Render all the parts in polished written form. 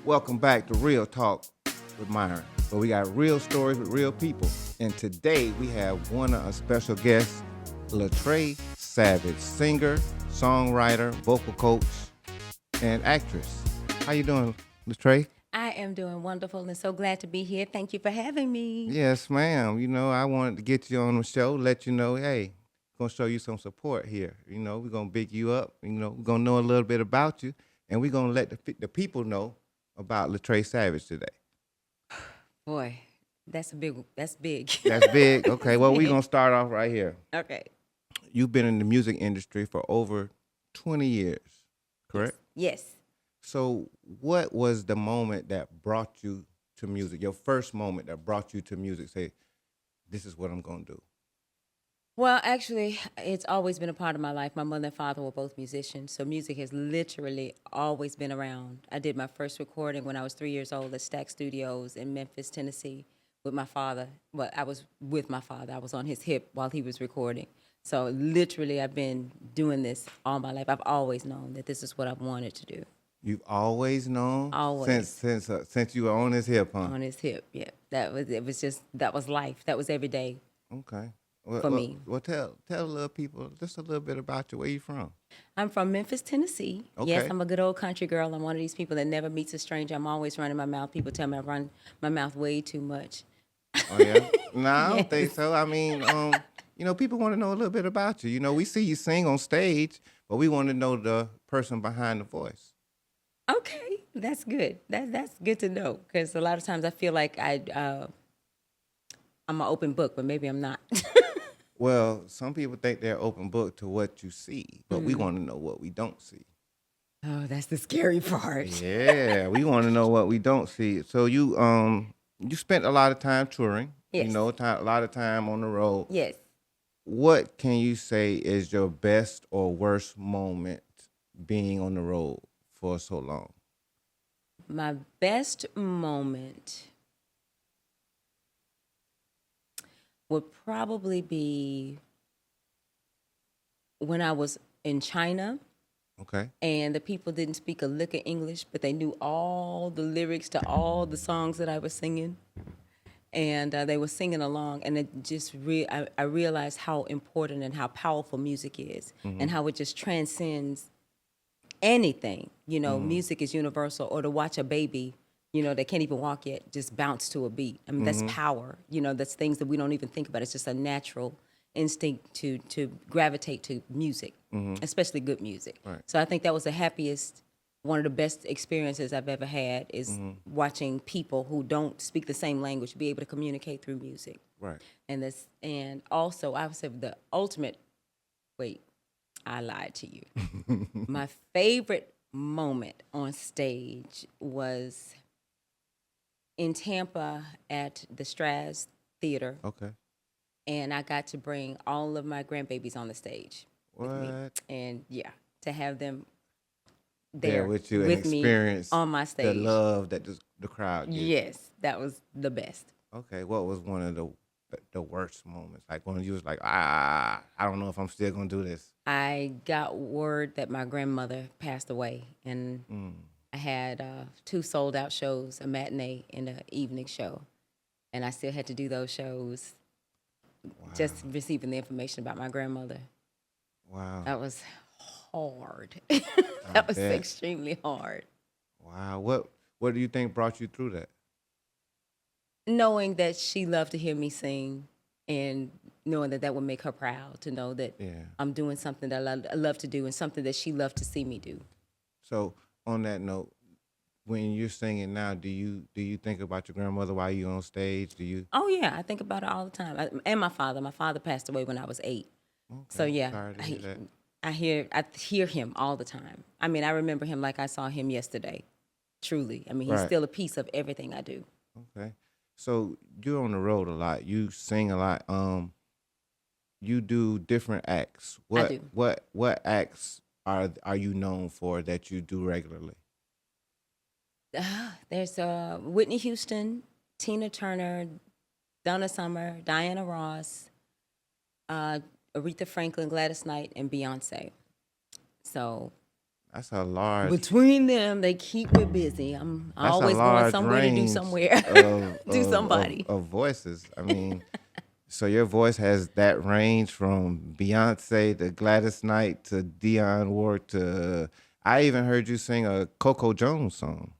Welcome back to Real Talk with Myron, where we got real stories with real people. And today we have one of our special guests, Latrai Savage, singer, songwriter, vocal coach, and actress. How you doing, Latrai? I am doing wonderful and so glad to be here. Thank you for having me. Yes, ma'am. I wanted to get you on the show, let you know, hey, gonna show you some support here. We're gonna big you up. We're gonna know a little bit about you, and we're gonna let the people know about Latrai Savage today. Boy, that's big. That's big. Okay, That's well, we're big. gonna start off right here. Okay. You've been in the music industry for over 20 years, Yes. correct? Yes. So, what was the moment that brought you to music? Your first moment that brought you to music? Say, this is what I'm gonna do. Well, actually, it's always been a part of my life. My mother and father were both musicians, so music has literally always been around. I did my first recording when I was 3 years old at Stack Studios in Memphis, Tennessee, with my father. Well, I was with my father. I was on his hip while he was recording. So literally, I've been doing this all my life. I've always known that this is what I've wanted to do. You've always known since Always since you were on his hip, huh? on his hip. Yeah, that was it. Was just that was life. That was every day Okay. Well, for well, me. well tell little people just a little bit about you. Where you from? I'm from Memphis, Tennessee. Yes, Okay. I'm a good old country girl. I'm one of these people that never meets a stranger. I'm always running my mouth. People tell me I run my mouth way too much. Oh yeah. No, I don't think Yes. so. I mean, people want to know a little bit about you. We see you sing on stage, but we want to know the person behind the voice. Okay, that's good. That's good to know because a lot of times I feel like I'm an open book, but maybe I'm not. Well, some people think they're open book to what you see, but we want to know what we don't see. Oh, that's the scary part. Yeah, we want to know what we don't see. So you spent a lot of time touring, Yes. a lot of time on the road. Yes. What can you say is your best or worst moment being on the road for so long? My best moment would probably be when I was in China Okay. and the people didn't speak a lick of English, but they knew all the lyrics to all the songs that I was singing. And they were singing along, and it just I realized how important and how powerful music is, and how it just transcends anything. Music is universal. Or to watch a baby, that can't even walk yet, just bounce to a beat. I mean, that's power. That's things that we don't even think about. It's just a natural instinct to gravitate to music, especially good music. Right. So I think that was the happiest, one of the best experiences I've ever had is watching people who don't speak the same language be able to communicate through music. Right. And also I would say the ultimate. Wait, I lied to you. My favorite moment on stage was in Tampa at the Straz Theater, Okay. and I got to bring all of my grandbabies on the stage with me. What? And yeah, to have them There there with you and with me experience on my the stage. love that the crowd gives. Yes, that was the best. Okay. What was one of the worst moments? Like when you was like, I don't know if I'm still gonna do this. I got word that my grandmother passed away, and I had two sold out shows, a matinee and an evening show. And I still had to do those shows just receiving the information about my grandmother. Wow. That was hard. I That was bet. extremely hard. Wow. What do you think brought you through that? Knowing that she loved to hear me sing and knowing that that would make her proud to know that Yeah. I'm doing something that I love to do and something that she loved to see me do. So on that note, when you're singing now, do you think about your grandmother while you're on stage? Do you? Oh, yeah, I think about it all the time. And my father. My father passed away when I was 8. So, Okay. yeah, Sorry to hear that. I hear him all the time. I mean, I remember him like I saw him yesterday, truly. I mean, he's Right. still a piece of everything I do. Okay. So you're on the road a lot. You sing a lot. You do different acts. I What do. what acts are you known for that you do regularly? There's Whitney Houston, Tina Turner, Donna Summer, Diana Ross, uh, Aretha Franklin, Gladys Knight, and Beyonce. So That's a large. Between them, they keep me busy. I'm That's a always going large somewhere to do range somewhere, of do of, of somebody. of voices. I mean, so your voice has that range from Beyonce to Gladys Knight to Dionne Ward to. I even heard you sing a Coco Jones song.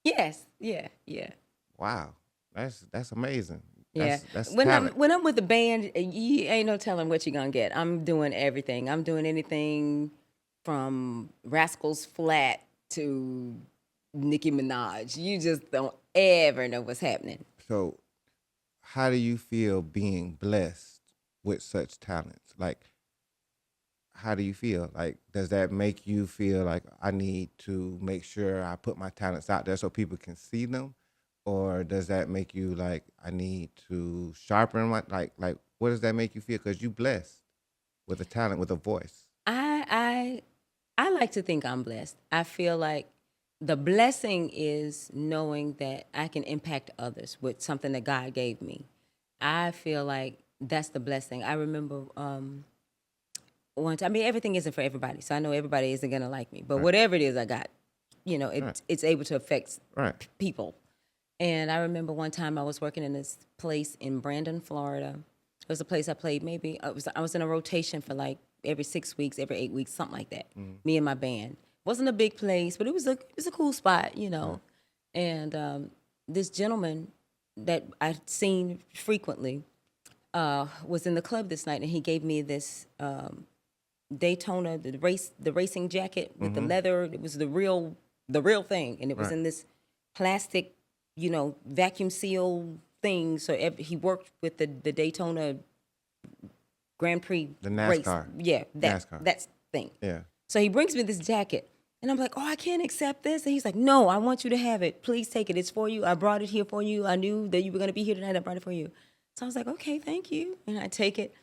Yes, yeah, yeah. Wow, that's amazing. Yeah. That's When I'm talent. with the band, you ain't no telling what you're gonna get. I'm doing everything. I'm doing anything from Rascals Flat to Nicki Minaj. You just don't ever know what's happening. So, how do you feel being blessed with such talents? Like, how do you feel? Like, does that make you feel like I need to make sure I put my talents out there so people can see them? Or does that make you like I need to sharpen my like what does that make you feel? Because you blessed with a talent, with a voice. I like to think I'm blessed. I feel like the blessing is knowing that I can impact others with something that God gave me. I feel like that's the blessing. I remember one time. I mean, everything isn't for everybody, so I know everybody isn't gonna like me. But Right. whatever it is I got, Right. it's able to affect Right. people. And I remember one time I was working in this place in Brandon, Florida. It was a place I played maybe I was in a rotation for like every 6 weeks, every 8 weeks, something like that. Me and my band. Wasn't a big place, but it was a cool spot. And this gentleman that I'd seen frequently was in the club this night, and he gave me this Daytona, the racing jacket with the leather. It was the real thing, and it was Right. in this plastic, vacuum seal thing. So he worked with the Daytona Grand Prix The race. NASCAR. Yeah, NASCAR. that thing. Yeah. So he brings me this jacket, and I'm like, "Oh, I can't accept this." And he's like, "No, I want you to have it. Please take it. It's for you. I brought it here for you. I knew that you were going to be here tonight. I brought it for you." So I was like, "Okay, thank you." And I take it,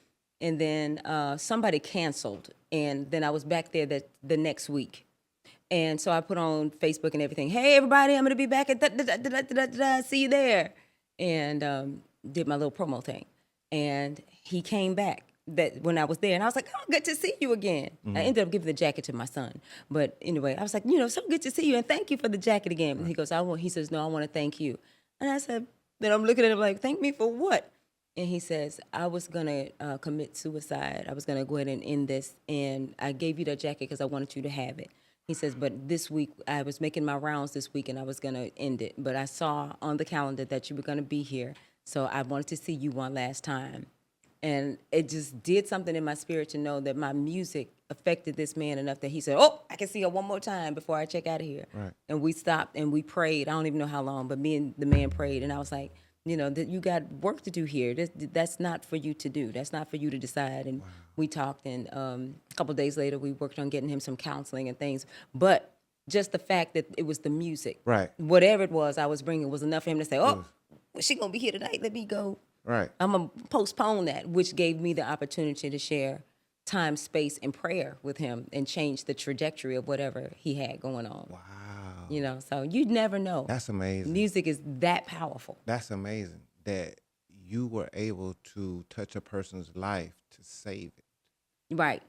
and then somebody canceled, and then I was back there the next week. And so I put on Facebook and everything. Hey, everybody, I'm going to be back at see you there. And did my little promo thing. And he came back that when I was there. And I was like, oh, good to see you again. I ended up giving the jacket to my son. But anyway, I was like, so good to see you. And thank you for the jacket again. And he goes, he says, no, I want to thank you. And I said, then I'm looking at him like, thank me for what? And he says, I was going to commit suicide. I was going to go ahead and end this. And I gave you that jacket because I wanted you to have it. He says, but this week, I was making my rounds this week and I was going to end it. But I saw on the calendar that you were going to be here. So I wanted to see you one last time. And it just did something in my spirit to know that my music affected this man enough that he said, oh, I can see her one more time before I check out of here. Right. And we stopped and we prayed. I don't even know how long, but me and the man prayed. And I was like, that you got work to do here. That's not for you to do. That's not for you to decide. And we talked, and a couple of days later, we worked on getting him some counseling and things. But just the fact that it was the music, Right. whatever it was I was bringing, was enough for him to say, oh, well, she going to be here tonight. Let me go. Right. I'm going to postpone that, which gave me the opportunity to share time, space, and prayer with him and change the trajectory of whatever he had going on. Wow. So you'd never know. That's amazing. Music is that powerful. That's amazing that you were able to touch a person's life to save it. Right.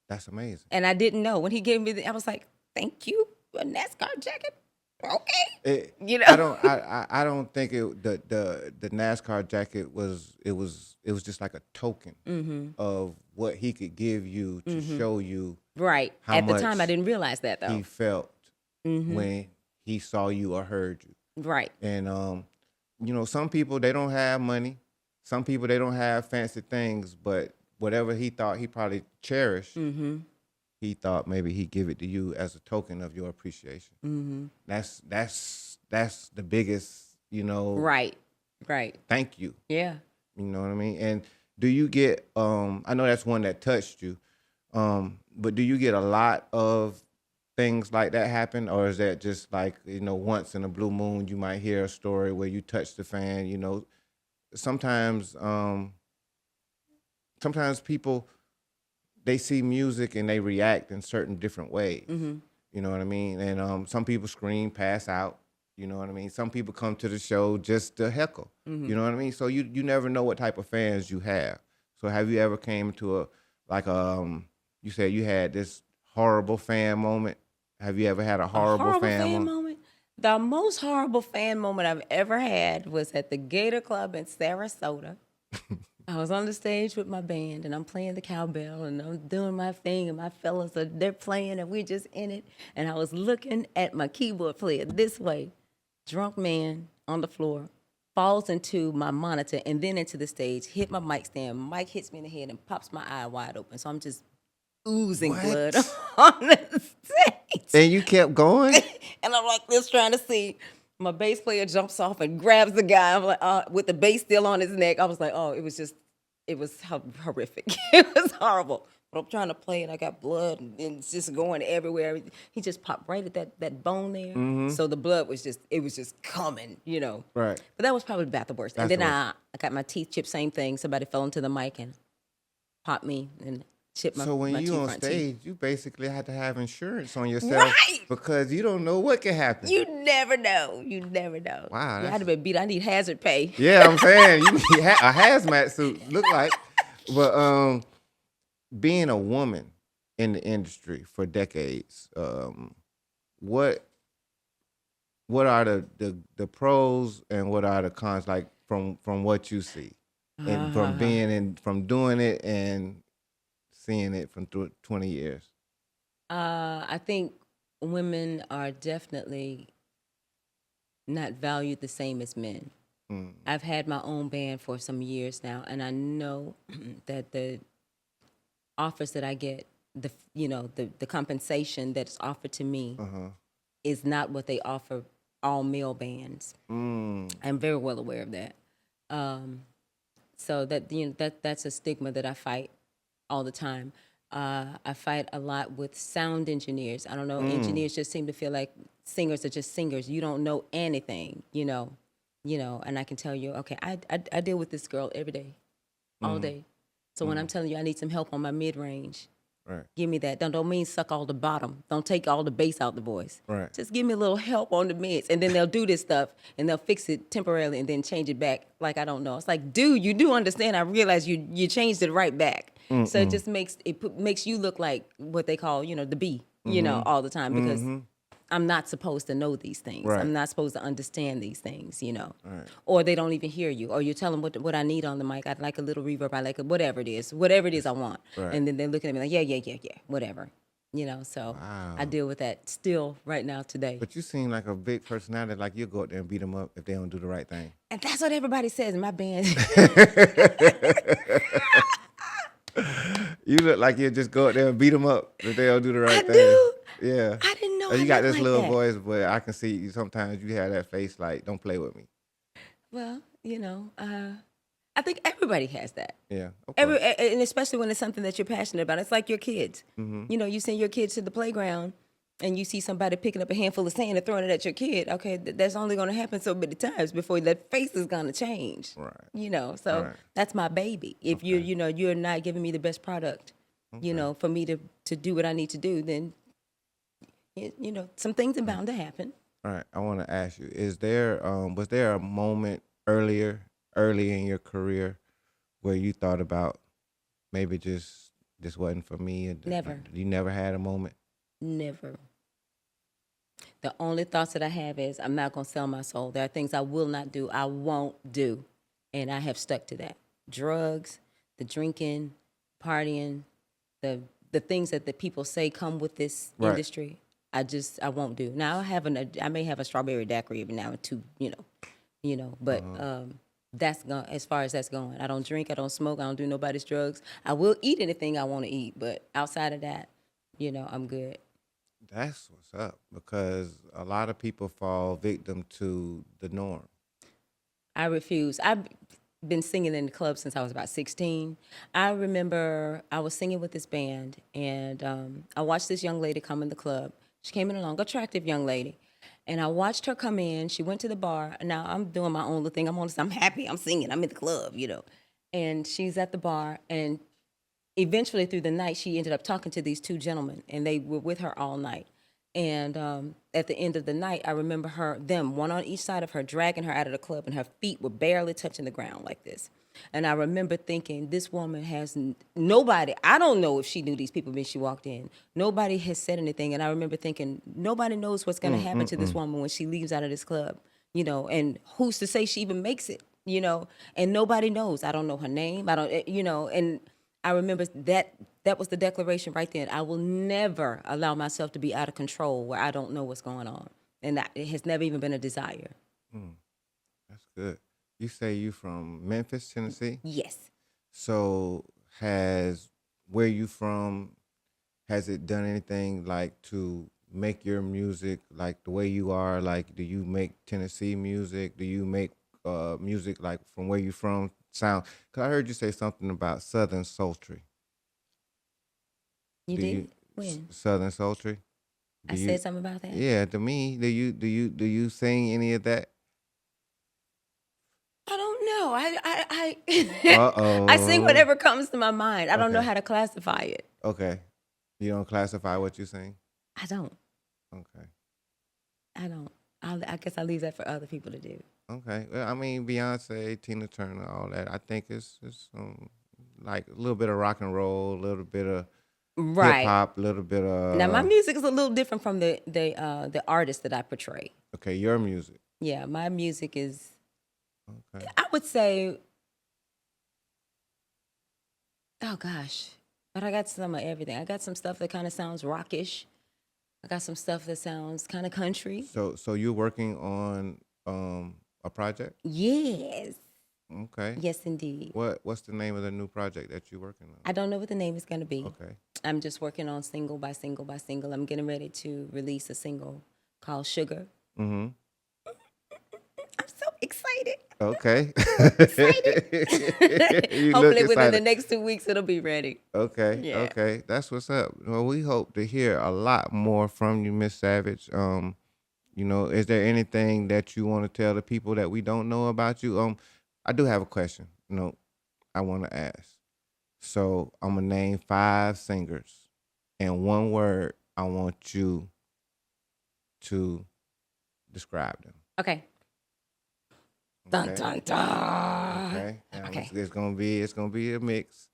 That's amazing. And I didn't know. When he gave me I was like, thank you, a NASCAR jacket. Okay. I don't think the NASCAR jacket was just like a token of what he could give you to show you right. how At the much time I didn't realize that though. he felt when he saw you or heard you. Right. And some people, they don't have money. Some people, they don't have fancy things, but whatever he thought he probably cherished, he thought maybe he'd give it to you as a token of your appreciation. That's the biggest, Right. thank you. Yeah. You know what I mean? And do you get, I know that's one that touched you, but do you get a lot of things like that happen? Or is that just like, once in a blue moon, you might hear a story where you touch the fan, sometimes people, they see music and they react in certain different ways. You know what I mean? And some people scream, pass out. You know what I mean? Some people come to the show just to heckle. You know what I mean? So you never know what type of fans you have. So have you ever came to you said you had this horrible fan moment? Have you ever had a A horrible horrible fan fan moment? moment? The most horrible fan moment I've ever had was at the Gator Club in Sarasota. I was on the stage with my band, and I'm playing the cowbell, and I'm doing my thing, and my fellas they're playing, and we're just in it. And I was looking at my keyboard player this way. Drunk man on the floor falls into my monitor and then into the stage, hit my mic stand. Mic hits me in the head and pops my eye wide open. So I'm just oozing What? blood on the stage. And you kept going? And I'm like this trying to see. My bass player jumps off and grabs the guy. I'm like, with the bass still on his neck. I was like, oh, it was horrific. It was horrible. But I'm trying to play it. I got blood and it's just going everywhere. He just popped right at that bone there. So the blood was just coming, you know. Right. But that was probably about the worst. That's And then the worst. I got my teeth chipped, same thing. Somebody fell into the mic and popped me and chipped my So when my you two on front stage, teeth. you basically had to have insurance on yourself Right. because you don't know what can happen. You never know. You never know. Wow, You that's- had to be beat. I need hazard pay. Yeah, I'm saying you need a hazmat suit, look like. But being a woman in the industry for decades, what are the pros and what are the cons? Like from what you see, and from doing it and seeing it from 20 years. I think women are definitely not valued the same as men. I've had my own band for some years now, and I know that the offers that I get, the compensation that's offered to me is not what they offer all male bands. I'm very well aware of that. So that's a stigma that I fight all the time. I fight a lot with sound engineers. I don't know, engineers just seem to feel like singers are just singers. You don't know anything, and I can tell you, okay, I deal with this girl every day, all day. So when I'm telling you I need some help on my mid-range, Right. give me that. Don't mean suck all the bottom. Don't take all the bass out the voice. Right. Just give me a little help on the mids. And then they'll do this stuff and they'll fix it temporarily and then change it back like I don't know. It's like, dude, you do understand. I realize you changed it right back. So it just makes you look like what they call, the B, all the time because I'm not supposed to know these things. Right. I'm not supposed to understand these things, Right. Or they don't even hear you. Or you tell them what I need on the mic. I'd like a little reverb. I like whatever it is I want. Right. And then they're looking at me like, yeah, whatever. So Wow. I deal with that still right now today. But you seem like a big personality. Like you'll go out there and beat them up if they don't do the right thing. And that's what everybody says in my band. You look like you'll just go out there and beat them up if they don't do the right I thing. do. Yeah. I didn't know You I got looked this like little that. voice, but I can see you sometimes you have that face like, don't play with me. Well, I think everybody has that. Yeah. Okay. And especially when it's something that you're passionate about. It's like your kids. You send your kids to the playground and you see somebody picking up a handful of sand and throwing it at your kid. Okay, that's only going to happen so many times before that face is going to change. Right. So Right. that's my baby. If you're not giving me the best product, for me to do what I need to do, then some things are bound to happen. All right. I want to ask you: was there a moment early in your career where you thought about maybe just this wasn't for me? Never. You never had a moment. Never. The only thoughts that I have is I'm not going to sell my soul. There are things I will not do, I won't do, and I have stuck to that. Drugs, the drinking, partying, the things that the people say come with this Right. industry. I won't do. Now I may have a strawberry daiquiri every now and two, but that's gone as far as that's going. I don't drink, I don't smoke, I don't do nobody's drugs. I will eat anything I want to eat, but outside of that, I'm good. That's what's up, because a lot of people fall victim to the norm. I refuse. I've been singing in the club since I was about 16. I remember I was singing with this band, and I watched this young lady come in the club. She came in along, attractive young lady. And I watched her come in. She went to the bar. Now I'm doing my own little thing. I'm happy. I'm singing. I'm in the club, And she's at the bar, and eventually through the night, she ended up talking to these two gentlemen, and they were with her all night. And at the end of the night, I remember them, one on each side of her, dragging her out of the club, and her feet were barely touching the ground like this. And I remember thinking, this woman has nobody. I don't know if she knew these people when she walked in. Nobody has said anything. And I remember thinking, nobody knows what's going to happen to this woman when she leaves out of this club, and who's to say she even makes it, and nobody knows. I don't know her name. I don't, and I remember that was the declaration right then. I will never allow myself to be out of control where I don't know what's going on. And it has never even been a desire. That's good. You say you from Memphis, Tennessee? Yes. So where you from, has it done anything like to make your music like the way you are? Like, do you make Tennessee music? Do you make music like from where you from sound? Because I heard you say something about Southern Sultry. You Do did? you When? Southern Sultry? I said something about that? Yeah, to me, do you sing any of that? I don't know. I sing Uh-oh. whatever comes to my mind. I don't know Okay. how to classify it. Okay. You don't classify what you sing? I don't. Okay. I don't. I guess I leave that for other people to do. Okay. Well, I mean, Beyonce, Tina Turner, all that. I think it's like a little bit of rock and roll, a little bit of hip Right. hop, a little bit Now my of music is a little different from the artist that I portray. okay, your music. Yeah, my music is, Okay. I would say, oh gosh, but I got some of everything. I got some stuff that kind of sounds rockish. I got some stuff that sounds kind of country. So you're working on a project? Yes. Okay. Yes, indeed. What's the name of the new project that you're working on? I don't know what the name is going to be. Okay. I'm just working on single by single by single. I'm getting ready to release a single called Sugar. Mm-hmm. I'm so excited. Okay. You look Hopefully within the excited. next 2 weeks it'll be ready. Okay, Yeah. okay, that's what's up. Well, we hope to hear a lot more from you, Miss Savage. Is there anything that you want to tell the people that we don't know about you? I do have a question. I want to ask. So I'm gonna name 5 singers, and one word I want you to describe them. Okay. Dun Okay. dun dun. Okay. Now Okay. it's gonna be a mix.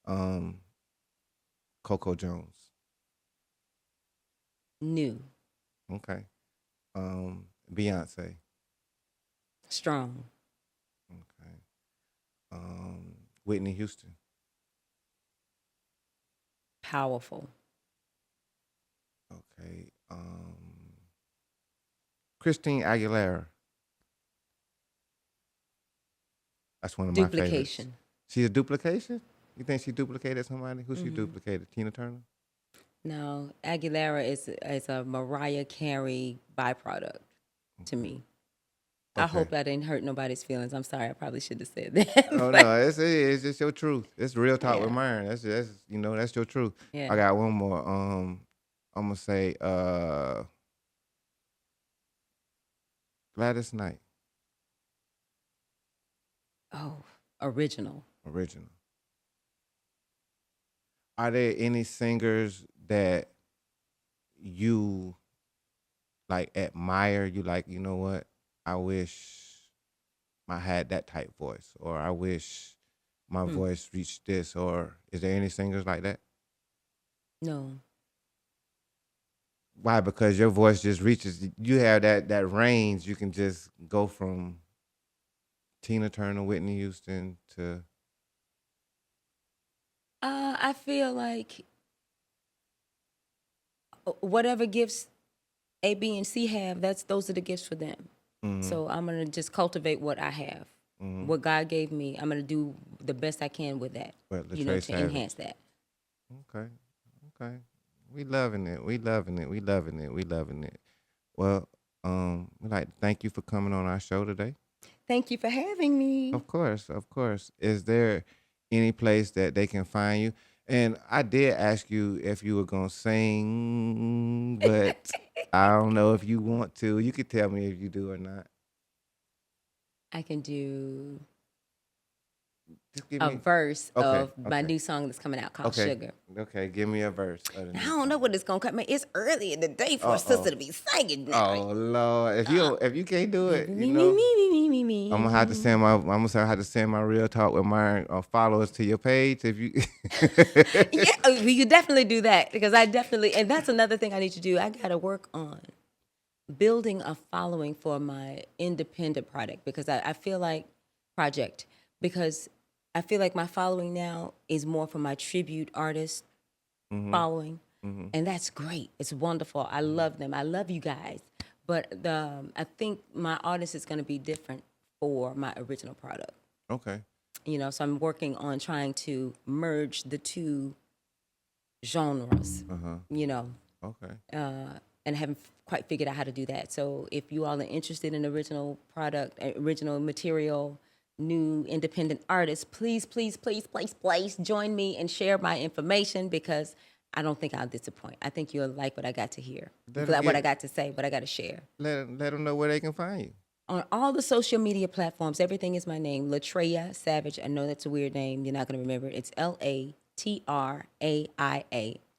Coco Jones. New. Okay. Beyonce. Strong. Okay. Whitney Houston. Powerful. Okay. Christine Aguilera. That's one of my favorites. Duplication. She's a duplication? You think she duplicated somebody? Who she duplicated? Tina Turner? No, Aguilera is a Mariah Carey byproduct to me. I Okay. hope I didn't hurt nobody's feelings. I'm sorry. I probably should have said that. Oh But no, it's just your truth. It's real talk with Yeah. Myron. That's that's your truth. Yeah. I got one more. I'm gonna say Gladys Knight, Oh, original. original. Are there any singers that you like admire? You like, you know what? I wish I had that type voice, or I wish my voice reached this, or is there any singers like that? No. Why? Because your voice just reaches. You have that range. You can just go from Tina Turner, Whitney Houston to. I feel like whatever gifts A, B, and C have, those are the gifts for them. So I'm gonna just cultivate what I have, what God gave me. I'm gonna do the best I can with that, What, to Latrai Savage? enhance that. Okay, okay. We loving it. We loving it. We loving it. We loving it. Well, we'd like to thank you for coming on our show today. Thank you for having me. Of course, of course. Is there any place that they can find you? And I did ask you if you were gonna sing, but I don't know if you want to. You could tell me if you do or not. I can do. Just give a me verse okay, of my okay. new song that's coming out called Okay. Sugar. Okay, give me a verse. I don't know what it's gonna come. It's early in the day for a sister to be singing now. Oh Lord. If you can't do it, Me, me, me, me, me, me, I'm gonna have to send my real talk with my followers to your page if you Yeah, we could definitely do that because and that's another thing I need to do. I got to work on building a following for my independent product because I feel like because I feel like my following now is more for my tribute artist following, and that's great. It's wonderful. I love them. I love you guys, but I think my audience is going to be different for my original product. Okay. So I'm working on trying to merge the two genres. Okay. And I haven't quite figured out how to do that. So if you all are interested in original product, original material, new independent artists, please, please, please, please, please join me and share my information because I don't think I'll disappoint. I think you'll like what I got to hear, what I got to say, what I got to share. Let them know where they can find you. On all the social media platforms, everything is my name, Latrai Savage. I know that's a weird name. You're not going to remember it. It's Latraia,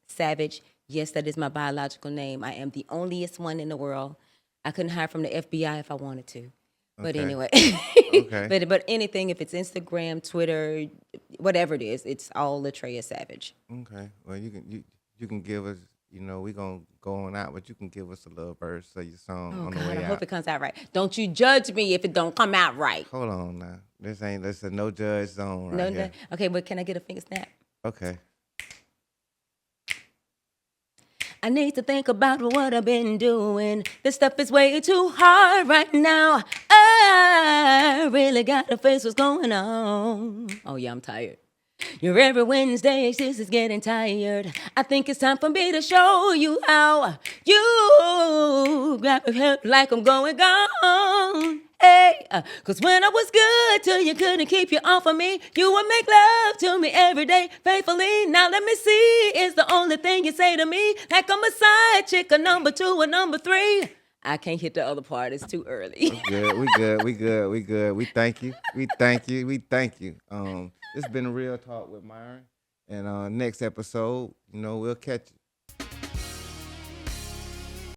Savage. Yes, that is my biological name. I am the onlyest one in the world. I couldn't hide from the FBI if I wanted to. But anyway, Okay. but anything, if it's Instagram, Twitter, whatever it is, it's all Latrai Savage. Okay. Well, you can give us. We gonna go on out, but you can give us a little verse of your song Oh on God, the way I out. hope it comes out right. Don't you judge me if it don't come out right. Hold on now. This a no judge zone right here. No. Okay, but can I get a finger snap? Okay. I need to think about what I've been doing. This stuff is way too hard right now. I really gotta face what's going on. Oh yeah, I'm tired. Your every Wednesday, this is getting tired. I think it's time for me to show you how you grab me help like I'm going gone. Hey, cause when I was good till you couldn't keep you off of me, you would make love to me every day faithfully. Now let me see, is the only thing you say to me like I'm a side chick, a number 2, a number 3. I can't hit the other part. It's too early. Good. We good. We thank you. It's been a real talk with Myron. And next episode, we'll catch